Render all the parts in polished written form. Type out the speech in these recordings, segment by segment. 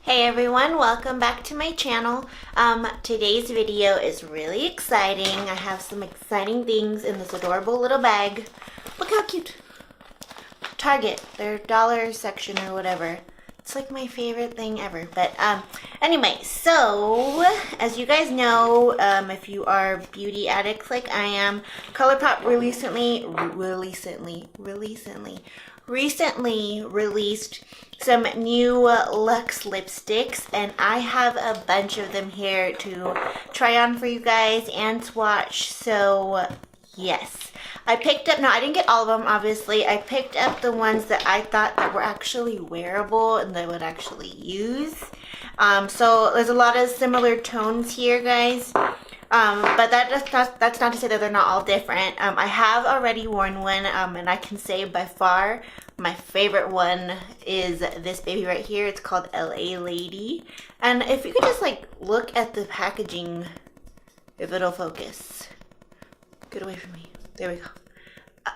Hey everyone, welcome back to my channel. Today's video is really exciting. I have some exciting things in this adorable little bag. Look how cute. Target, their dollar section or whatever. It's like my favorite thing ever. But anyway, so as you guys know, if you are beauty addicts like I am, ColourPop recently released some new LUX lipsticks, and I have a bunch of them here to try on for you guys and swatch. So yes, I picked up, no, I didn't get all of them, obviously. I picked up the ones that I thought that were actually wearable and that I would actually use. So there's a lot of similar tones here, guys. But that's not to say that they're not all different. I have already worn one, and I can say by far my favorite one is this baby right here. It's called LA Lady. And if you could just like look at the packaging, if it'll focus. Get away from me. There we go.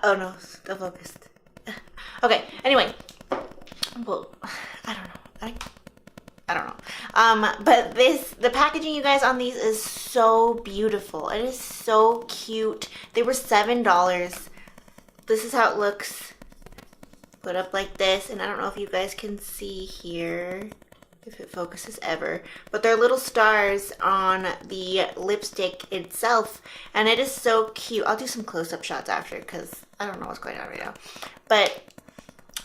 Oh no, still focused. Okay, anyway. Well, I don't know. I don't know. But the packaging, you guys, on these is so beautiful. It is so cute. They were $7. This is how it looks. Put up like this, and I don't know if you guys can see here, if it focuses ever, but they're little stars on the lipstick itself, and it is so cute. I'll do some close-up shots after because I don't know what's going on right now. But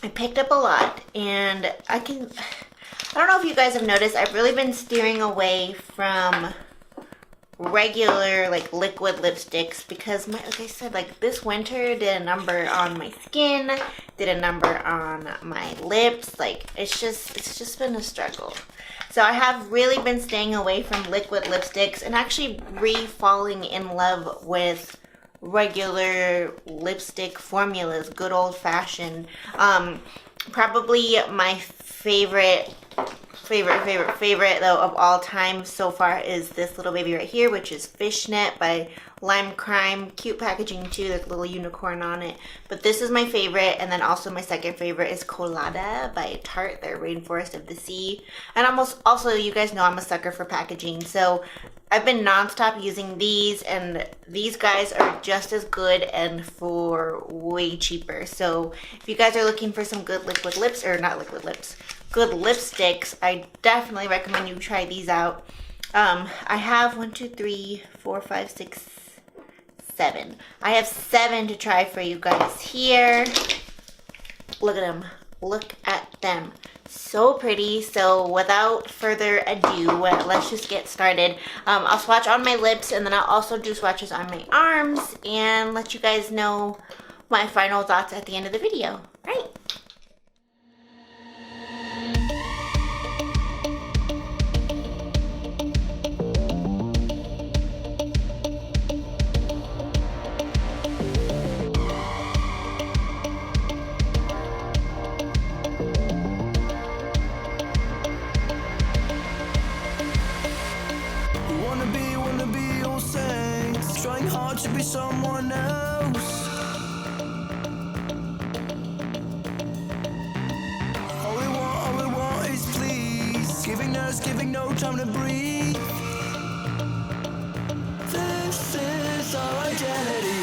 I picked up a lot, and I don't know if you guys have noticed, I've really been steering away from regular like liquid lipsticks because like I said, like this winter did a number on my skin, did a number on my lips. Like it's just been a struggle. So I have really been staying away from liquid lipsticks and actually falling in love with regular lipstick formulas, good old fashioned. Probably my favorite though of all time so far is this little baby right here, which is Fishnet by Lime Crime. Cute packaging too, there's a little unicorn on it. But this is my favorite, and then also my second favorite is Colada by Tarte, their Rainforest of the Sea. And also you guys know I'm a sucker for packaging, so I've been nonstop using these, and these guys are just as good and for way cheaper. So if you guys are looking for some good liquid lips, or not liquid lips, good lipsticks, I definitely recommend you try these out. I have 1, 2, 3, 4, 5, 6, 7. I have 7 to try for you guys here. Look at them. Look at them. So pretty. So without further ado, let's just get started. I'll swatch on my lips, and then I'll also do swatches on my arms and let you guys know my final thoughts at the end of the video. All right. To be someone else. All we want is please. Giving no time to breathe. This is our identity.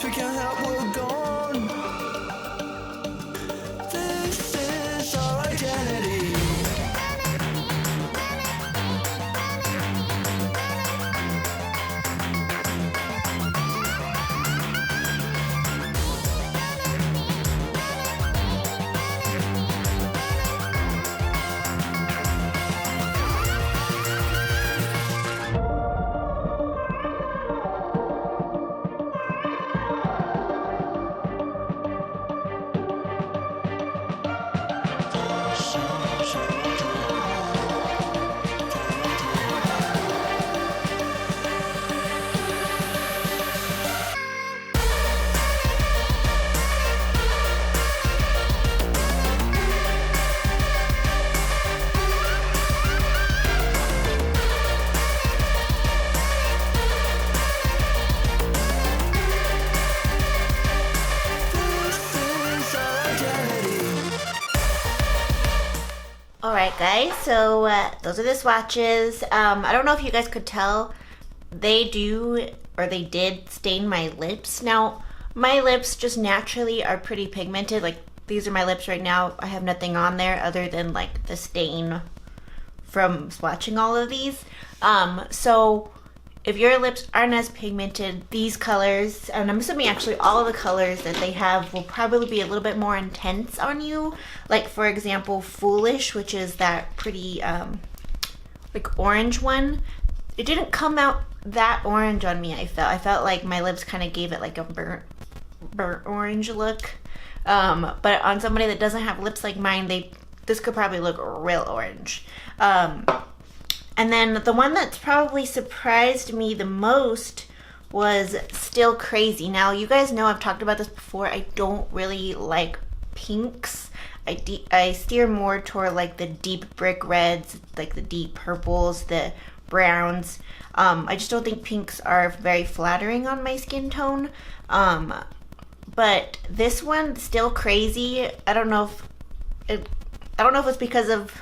We can't help, we're gone. This is our identity. Alright guys, so those are the swatches. I don't know if you guys could tell, they did stain my lips. Now, my lips just naturally are pretty pigmented. Like, these are my lips right now. I have nothing on there other than like the stain from swatching all of these. So if your lips aren't as pigmented, these colors, and I'm assuming actually all of the colors that they have will probably be a little bit more intense on you. Like, for example, Foolish, which is that pretty like orange one. It didn't come out that orange on me. I felt like my lips kind of gave it like a burnt orange look. But on somebody that doesn't have lips like mine, this could probably look real orange. And then the one that's probably surprised me the most was Still Crazy. Now, you guys know I've talked about this before. I don't really like pinks. I steer more toward like the deep brick reds, like the deep purples, the browns. I just don't think pinks are very flattering on my skin tone. But this one, Still Crazy, I don't know if it's because of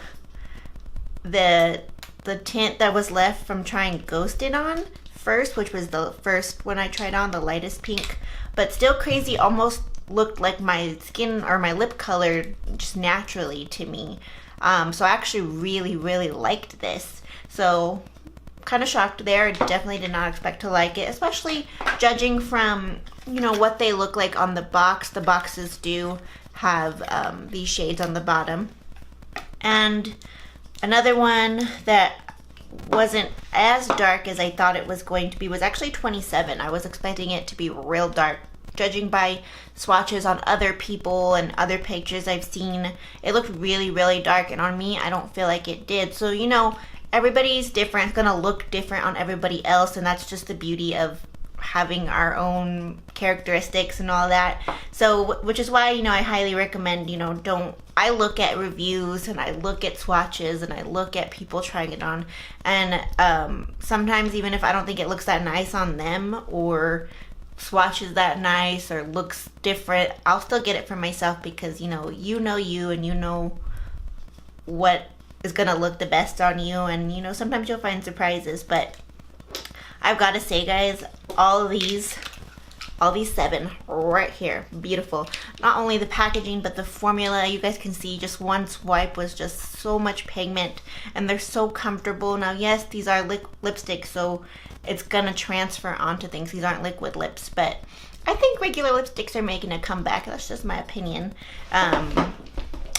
the tint that was left from trying Ghosted on first, which was the first one I tried on, the lightest pink. But Still Crazy almost looked like my skin or my lip color just naturally to me. So I actually really, really liked this. So kind of shocked there. Definitely did not expect to like it, especially judging from, you know, what they look like on the box. The boxes do have these shades on the bottom. And another one that wasn't as dark as I thought it was going to be was actually 27. I was expecting it to be real dark. Judging by swatches on other people and other pictures I've seen, it looked really, really dark, and on me, I don't feel like it did. So, you know, everybody's different. It's gonna look different on everybody else, and that's just the beauty of having our own characteristics and all that. So, which is why, you know, I highly recommend, you know, I look at reviews and I look at swatches and I look at people trying it on, and sometimes even if I don't think it looks that nice on them or swatches that nice or looks different, I'll still get it for myself because, you know you and you know what is gonna look the best on you, and you know, sometimes you'll find surprises. But I've got to say, guys, all these 7 right here, beautiful. Not only the packaging, but the formula. You guys can see just one swipe was just so much pigment, and they're so comfortable. Now, yes, these are lipsticks, so it's gonna transfer onto things. These aren't liquid lips, but I think regular lipsticks are making a comeback. That's just my opinion.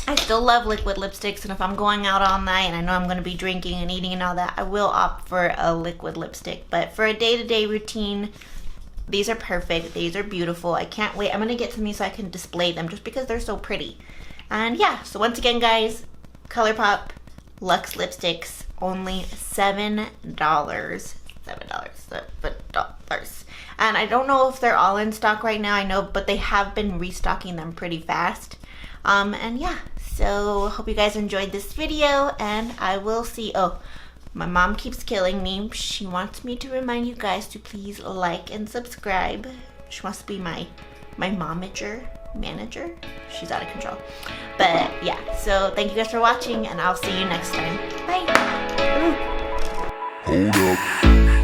I still love liquid lipsticks, and if I'm going out all night and I know I'm going to be drinking and eating and all that, I will opt for a liquid lipstick. But for a day-to-day routine, these are perfect. These are beautiful. I can't wait. I'm going to get some so I can display them just because they're so pretty. And yeah, so once again, guys, ColourPop Luxe lipsticks, only $7. $7. And I don't know if they're all in stock right now. I know, but they have been restocking them pretty fast. And yeah, so hope you guys enjoyed this video, and I will see. Oh, my mom keeps killing me. She wants me to remind you guys to please like and subscribe. She wants to be my manager. She's out of control. But yeah, so thank you guys for watching, and I'll see you next time. Bye. Hold up.